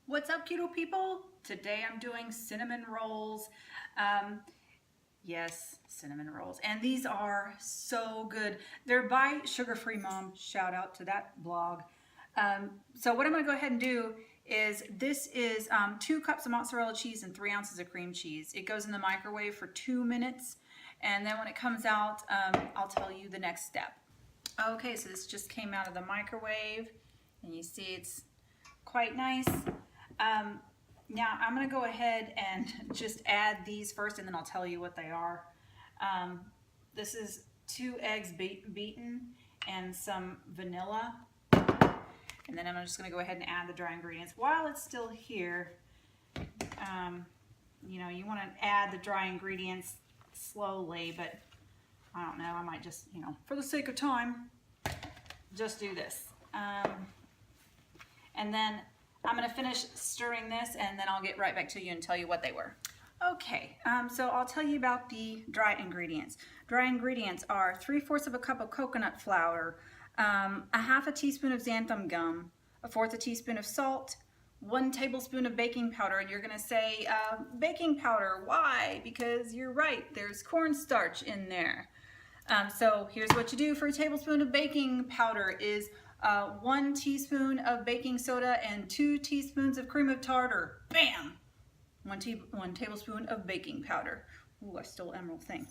What's up, keto people? Today I'm doing cinnamon rolls. Yes, cinnamon rolls. And these are so good. They're by Sugar Free Mom. Shout out to that blog. So what I'm going to go ahead and do is this is 2 cups of mozzarella cheese and 3 ounces of cream cheese. It goes in the microwave for 2 minutes. And then when it comes out, I'll tell you the next step. Okay, so this just came out of the microwave. And you see it's quite nice. Now I'm going to go ahead and just add these first, and then I'll tell you what they are. This is 2 eggs beaten and some vanilla. And then I'm just going to go ahead and add the dry ingredients. While it's still here, you know, you want to add the dry ingredients slowly, but I don't know, I might just, you know, for the sake of time, just do this. And then I'm going to finish stirring this, and then I'll get right back to you and tell you what they were. Okay, so I'll tell you about the dry ingredients. Dry ingredients are 3/4 of a cup of coconut flour, a 1/2 teaspoon of xanthan gum, 1/4 teaspoon of salt, 1 tablespoon of baking powder. And you're going to say, baking powder, why? Because you're right, there's cornstarch in there. So here's what you do for a tablespoon of baking powder is 1 teaspoon of baking soda and 2 teaspoons of cream of tartar. Bam! 1 tablespoon of baking powder. Ooh, I stole Emerald thing.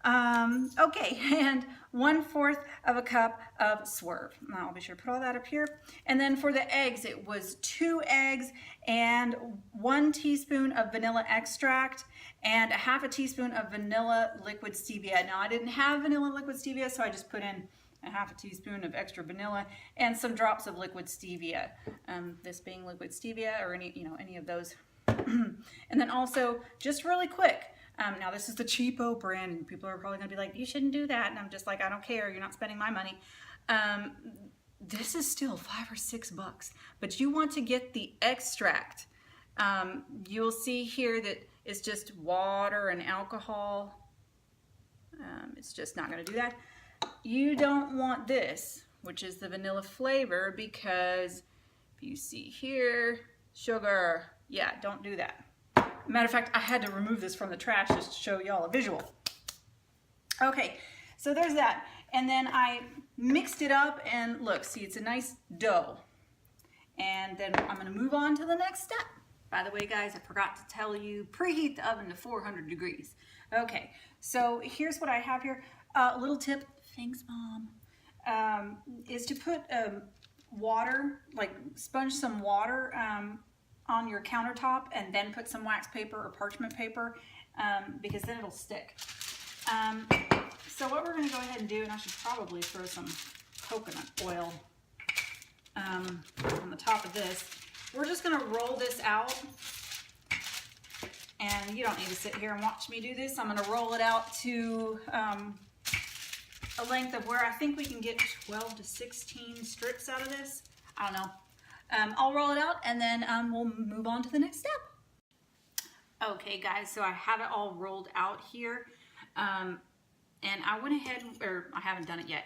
Okay, and 1/4 of a cup of swerve. Now I'll be sure to put all that up here. And then for the eggs, it was 2 eggs and 1 teaspoon of vanilla extract and a 1/2 teaspoon of vanilla liquid stevia. Now I didn't have vanilla liquid stevia, so I just put in a 1/2 teaspoon of extra vanilla and some drops of liquid stevia. This being liquid stevia or any of those. And then also, just really quick, now this is the cheapo brand, and people are probably gonna be like, you shouldn't do that. And I'm just like, I don't care, you're not spending my money. This is still $5 or $6, but you want to get the extract. You'll see here that it's just water and alcohol. It's just not gonna do that. You don't want this, which is the vanilla flavor, because if you see here, sugar, yeah, don't do that. Matter of fact, I had to remove this from the trash just to show y'all a visual. Okay, so there's that. And then I mixed it up, and look, see, it's a nice dough. And then I'm gonna move on to the next step. By the way, guys, I forgot to tell you, preheat the oven to 400 degrees. Okay, so here's what I have here. A little tip, thanks Mom, is to put water, like sponge some water on your countertop, and then put some wax paper or parchment paper, because then it'll stick. So what we're gonna go ahead and do, and I should probably throw some coconut oil on the top of this. We're just gonna roll this out, and you don't need to sit here and watch me do this. I'm gonna roll it out to a length of where I think we can get 12 to 16 strips out of this. I don't know. I'll roll it out, and then we'll move on to the next step. Okay guys, so I have it all rolled out here. And I went ahead, or I haven't done it yet.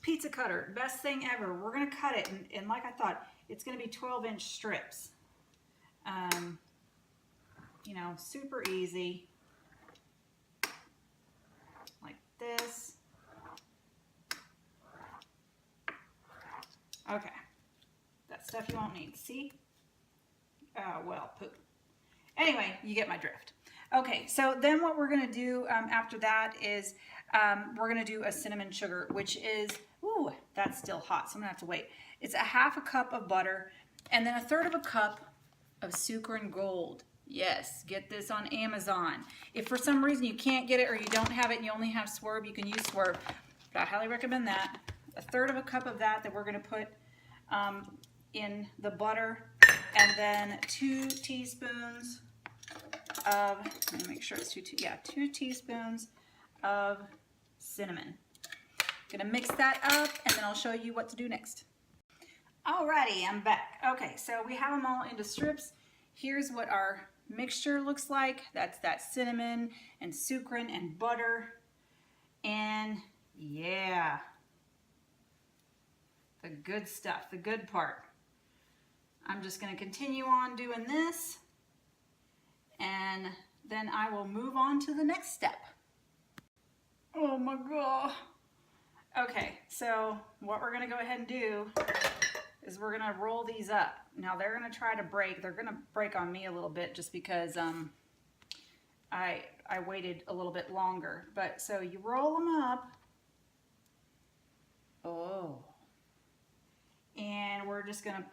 Pizza cutter, best thing ever. We're gonna cut it, and like I thought, it's gonna be 12-inch strips. You know, super easy. Like this. Okay. That stuff you won't need. See? Well, poop. Anyway, you get my drift. Okay, so then what we're going to do after that is we're going to do a cinnamon sugar, which is, ooh, that's still hot, so I'm going to have to wait. It's a 1/2 cup of butter, and then 1/3 cup of sugaring gold. Yes, get this on Amazon. If for some reason you can't get it, or you don't have it and you only have Swerve, you can use Swerve. But I highly recommend that. 1/3 cup of that we're going to put in the butter, and then 2 teaspoons of, let me make sure it's 2 teaspoons of cinnamon. Gonna mix that up, and then I'll show you what to do next. Alrighty, I'm back. Okay, so we have them all into strips. Here's what our mixture looks like. That's that cinnamon and sucrin and butter, and yeah, the good stuff, the good part. I'm I'm just going to continue on doing this, and then I will move on to the next step. Oh my God. Okay, so what we're going to go ahead and do is we're going to roll these up. Now they're going to try to break. They're going to break on me a little bit just because I waited a little bit longer. But so you roll them up. Oh. And we're just going to,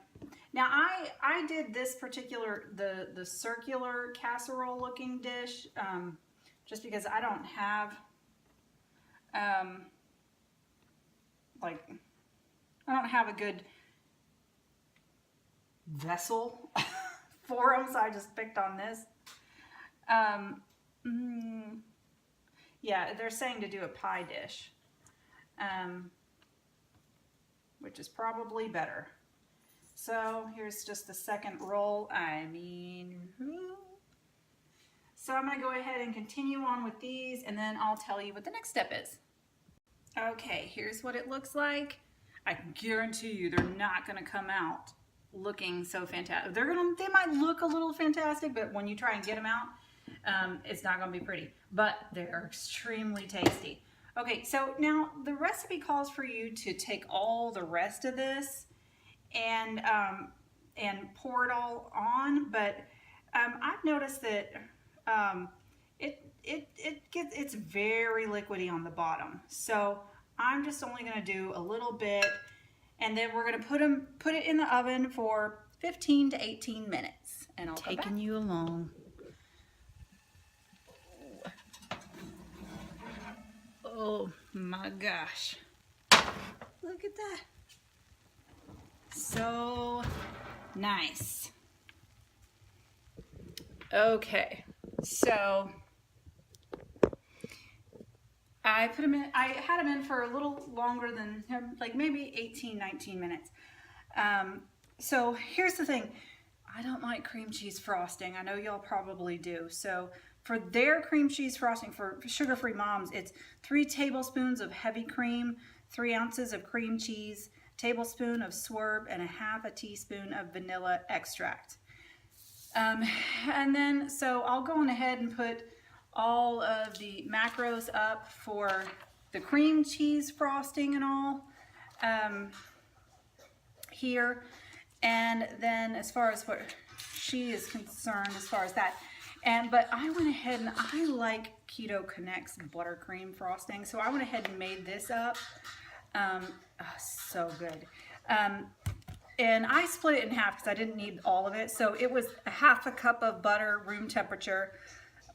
now I did this particular, the circular casserole looking dish just because I don't have I don't have a good vessel for them, so I just picked on this. Yeah, they're saying to do a pie dish, which is probably better. So here's just the second roll. So I'm going to go ahead and continue on with these, and then I'll tell you what the next step is. Okay, here's what it looks like. I can guarantee you they're not going to come out looking so fantastic. They might look a little fantastic, but when you try and get them out, it's not going to be pretty. But they're extremely tasty. Okay, so now the recipe calls for you to take all the rest of this and pour it all on, but I've noticed that it's very liquidy on the bottom. So I'm just only going to do a little bit, and then we're going to put it in the oven for 15 to 18 minutes, and I'll taking you along. Oh my gosh. Look at that. So nice. Okay, so I put them in, I had them in for a little longer than, like maybe 18, 19 minutes. So here's the thing. I don't like cream cheese frosting. I know y'all probably do. So for their cream cheese frosting, for sugar-free moms, it's 3 tablespoons of heavy cream, 3 ounces of cream cheese, tablespoon of Swerve, and 1/2 teaspoon of vanilla extract. And then, so I'll go on ahead and put all of the macros up for the cream cheese frosting and all here. And then as far as what she is concerned, as far as that, but I went ahead and I like Keto Connect's buttercream frosting, so I went ahead and made this up. Oh, so good. And I split it in half because I didn't need all of it. So it was 1/2 cup of butter, room temperature,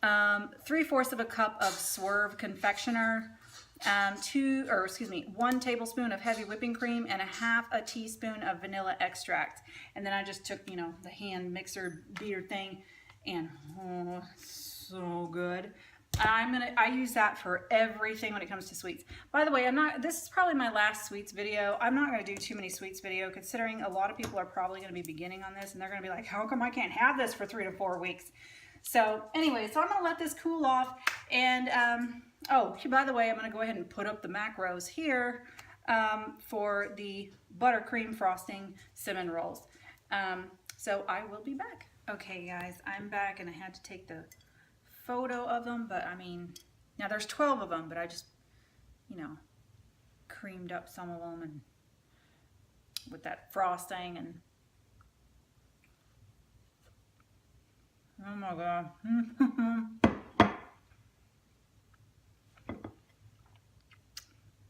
3/4 cup of Swerve confectioner, 1 tablespoon of heavy whipping cream, and 1/2 teaspoon of vanilla extract. And then I just took, you know, the hand mixer beater thing, and oh, so good. I use that for everything when it comes to sweets. By the way, this is probably my last sweets video. I'm not going to do too many sweets video, considering a lot of people are probably going to be beginning on this, and they're going to be like, how come I can't have this for 3 to 4 weeks? So anyway, so I'm going to let this cool off. And oh, by the way, I'm going to go ahead and put up the macros here for the buttercream frosting cinnamon rolls. So I will be back. Okay guys, I'm back, and I had to take the photo of them, but I mean, now there's 12 of them, but I just, you know, creamed up some of them and with that frosting, and oh my God.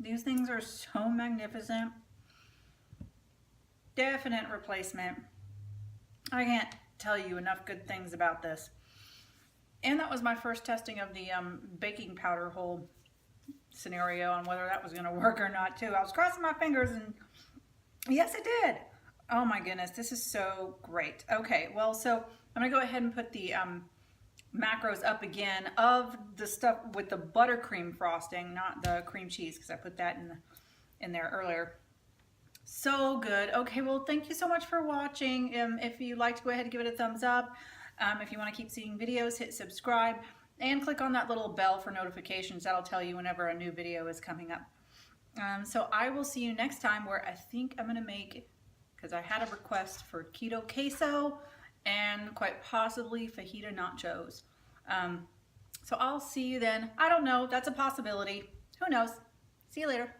These things are so magnificent. Definite replacement. I can't tell you enough good things about this. And that was my first testing of the baking powder whole scenario on whether that was going to work or not too. I was crossing my fingers, and yes, it did. Oh my goodness, this is so great. Okay, well, so I'm going to go ahead and put the macros up again of the stuff with the buttercream frosting, not the cream cheese, because I put that in there earlier. So good. Okay, well, thank you so much for watching. If you liked, go ahead and give it a thumbs up. If you want to keep seeing videos, hit subscribe and click on that little bell for notifications. That'll tell you whenever a new video is coming up. So I will see you next time, where I think I'm going to make because I had a request for keto queso and quite possibly fajita nachos. So I'll see you then. I don't know. That's a possibility. Who knows? See you later.